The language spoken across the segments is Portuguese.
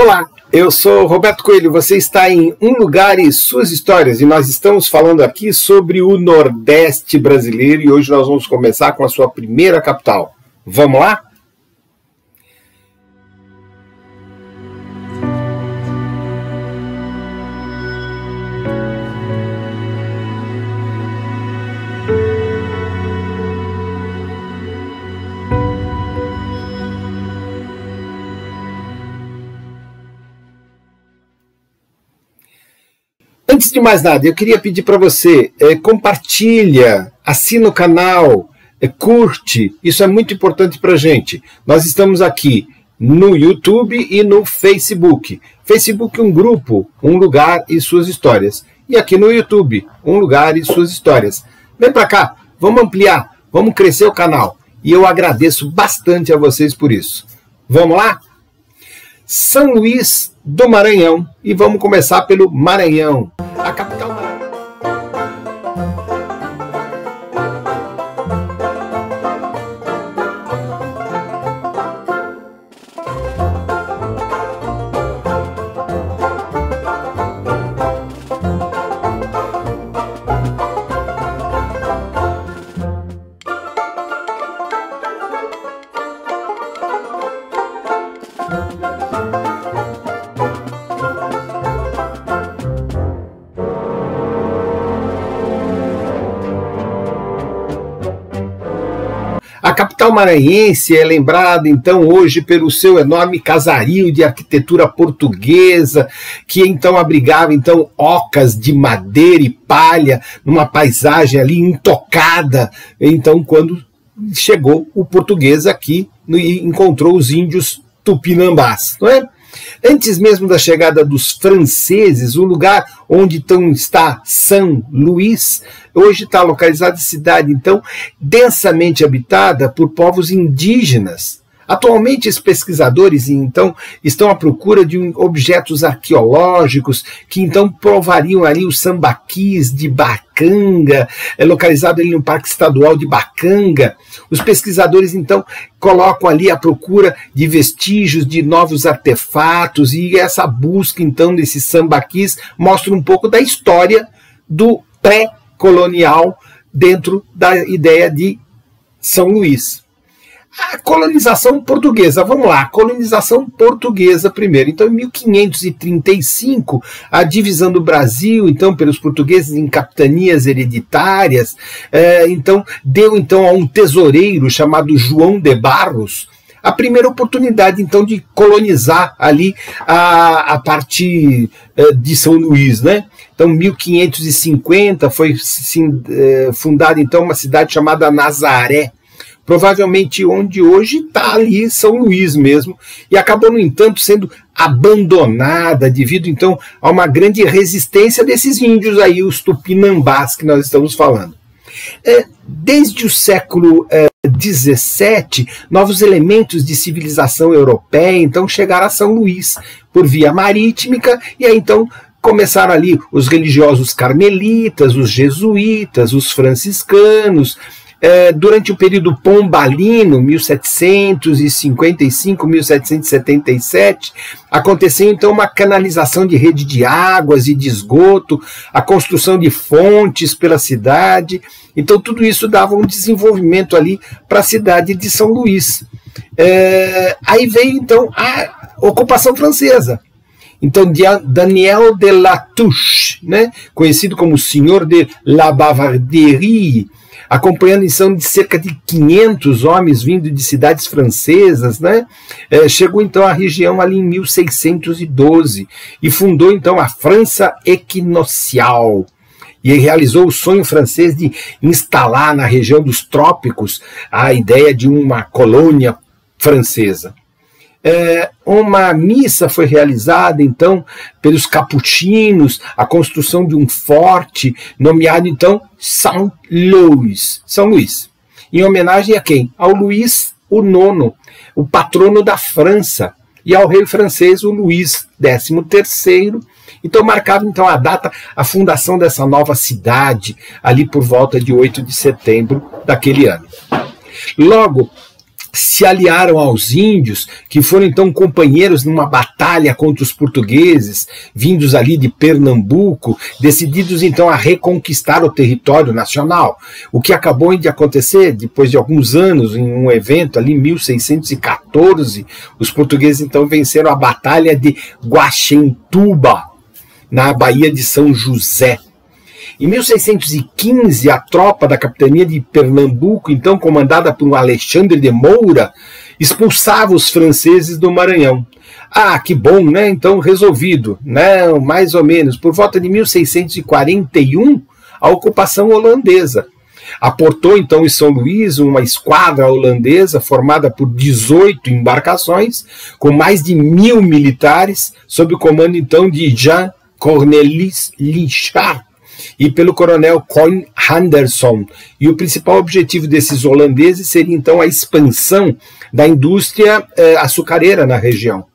Olá, eu sou Roberto Coelho, você está em Um Lugar e Suas Histórias e nós estamos falando aqui sobre o Nordeste brasileiro e hoje nós vamos começar com a sua primeira capital. Vamos lá? Antes de mais nada, eu queria pedir para você, compartilha, assina o canal, curte, isso é muito importante para a gente. Nós estamos aqui no YouTube e no Facebook. Facebook, um grupo, Um Lugar e Suas Histórias. E aqui no YouTube, Um Lugar e Suas Histórias. Vem para cá, vamos ampliar, vamos crescer o canal. E eu agradeço bastante a vocês por isso. Vamos lá? São Luís do Maranhão, e vamos começar pelo Maranhão, a capital Maranhão. A capital maranhense é lembrada, então, hoje pelo seu enorme casario de arquitetura portuguesa, que então abrigava ocas de madeira e palha, numa paisagem ali intocada. Então, quando chegou o português aqui e encontrou os índios tupinambás, não é? Antes mesmo da chegada dos franceses, o lugar onde então está São Luís, hoje está localizada a cidade, então, densamente habitada por povos indígenas. Atualmente, os pesquisadores, então, estão à procura de objetos arqueológicos que, então, provariam ali os sambaquis de Bacanga, localizado ali no Parque Estadual de Bacanga. Os pesquisadores, então, colocam ali a procura de vestígios de novos artefatos e essa busca, então, desses sambaquis mostra um pouco da história do pré-colonial dentro da ideia de São Luís. A colonização portuguesa, vamos lá, colonização portuguesa primeiro. Então, em 1535, a divisão do Brasil, então, pelos portugueses em capitanias hereditárias, deu então a um tesoureiro chamado João de Barros a primeira oportunidade, então, de colonizar ali a parte de São Luís, né? Então, em 1550, foi fundada, então, uma cidade chamada Nazaré, provavelmente onde hoje está ali São Luís mesmo, e acabou, no entanto, sendo abandonada devido, então, a uma grande resistência desses índios aí, os tupinambás que nós estamos falando. Desde o século XVII, novos elementos de civilização europeia, então, chegaram a São Luís por via marítima, e aí, então, começaram ali os religiosos carmelitas, os jesuítas, os franciscanos. Durante o período pombalino, 1755, 1777, aconteceu então uma canalização de rede de águas e de esgoto, a construção de fontes pela cidade. Então tudo isso dava um desenvolvimento ali para a cidade de São Luís. Aí veio então a ocupação francesa. Então, Daniel de Latouche, né, conhecido como o Senhor de la Bavarderie, acompanhando então de cerca de 500 homens vindo de cidades francesas, né? Chegou então à região ali em 1612 e fundou então a França Equinocial e realizou o sonho francês de instalar na região dos trópicos a ideia de uma colônia francesa. Uma missa foi realizada, então, pelos capuchinos, a construção de um forte, nomeado, então, São Luís, em homenagem a quem? Ao Luís IX, o patrono da França, e ao rei francês, o Luís XIII. Então, marcava então a data, a fundação dessa nova cidade, ali por volta de 8 de setembro daquele ano. Logo, se aliaram aos índios, que foram então companheiros numa batalha contra os portugueses, vindos ali de Pernambuco, decididos então a reconquistar o território nacional. O que acabou de acontecer, depois de alguns anos, em um evento ali em 1614, os portugueses então venceram a Batalha de Guaxentuba, na Baía de São José. Em 1615, a tropa da capitania de Pernambuco, então comandada por Alexandre de Moura, expulsava os franceses do Maranhão. Ah, que bom, né? Então resolvido. Não, mais ou menos. Por volta de 1641, a ocupação holandesa aportou então em São Luís uma esquadra holandesa formada por 18 embarcações, com mais de 1.000 militares, sob o comando então de Jean Cornelis Linchard e pelo coronel Coin Anderson. E o principal objetivo desses holandeses seria então a expansão da indústria açucareira na região.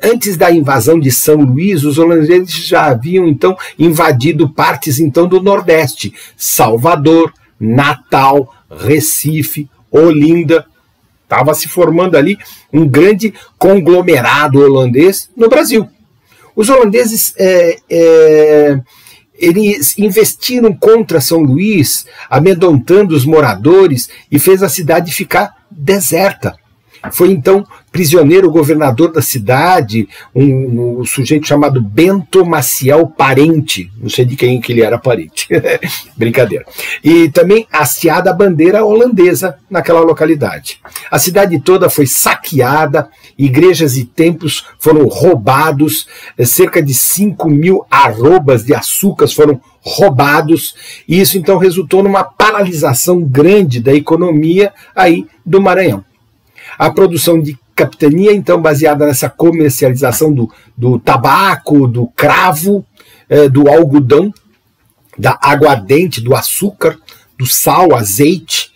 Antes da invasão de São Luís, os holandeses já haviam então invadido partes então do Nordeste, Salvador, Natal, Recife, Olinda. Estava se formando ali um grande conglomerado holandês no Brasil. Os holandeses eles investiram contra São Luís, amedrontando os moradores e fez a cidade ficar deserta. Foi então prisioneiro o governador da cidade, um sujeito chamado Bento Maciel Parente, não sei de quem que ele era parente, brincadeira. E também hasteada a bandeira holandesa naquela localidade. A cidade toda foi saqueada, igrejas e templos foram roubados, cerca de 5.000 arrobas de açúcar foram roubados, e isso então resultou numa paralisação grande da economia aí do Maranhão. A produção de capitania, então, baseada nessa comercialização do tabaco, do cravo, do algodão, da aguardente, do açúcar, do sal, azeite,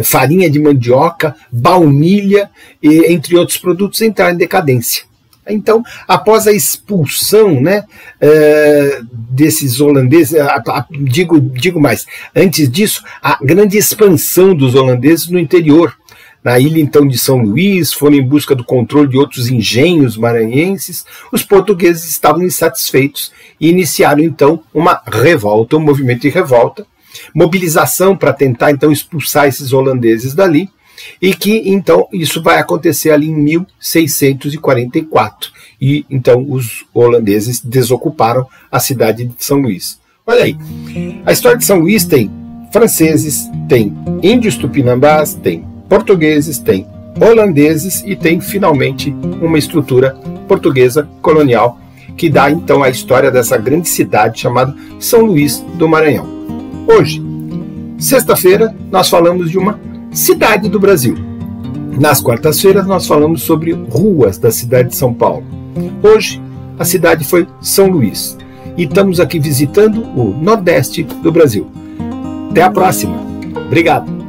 farinha de mandioca, baunilha, entre outros produtos, entraram em decadência. Então, após a expulsão, né, desses holandeses, digo mais, antes disso, a grande expansão dos holandeses no interior, na ilha então de São Luís, foram em busca do controle de outros engenhos maranhenses, os portugueses estavam insatisfeitos e iniciaram então uma revolta, um movimento de revolta, mobilização para tentar então expulsar esses holandeses dali, e que então isso vai acontecer ali em 1644, e então os holandeses desocuparam a cidade de São Luís. Olha aí, a história de São Luís tem franceses, tem índios tupinambás, tem portugueses, tem holandeses e tem finalmente uma estrutura portuguesa colonial que dá então a história dessa grande cidade chamada São Luís do Maranhão. Hoje, sexta-feira, nós falamos de uma cidade do Brasil. Nas quartas-feiras nós falamos sobre ruas da cidade de São Paulo. Hoje a cidade foi São Luís e estamos aqui visitando o Nordeste do Brasil. Até a próxima. Obrigado.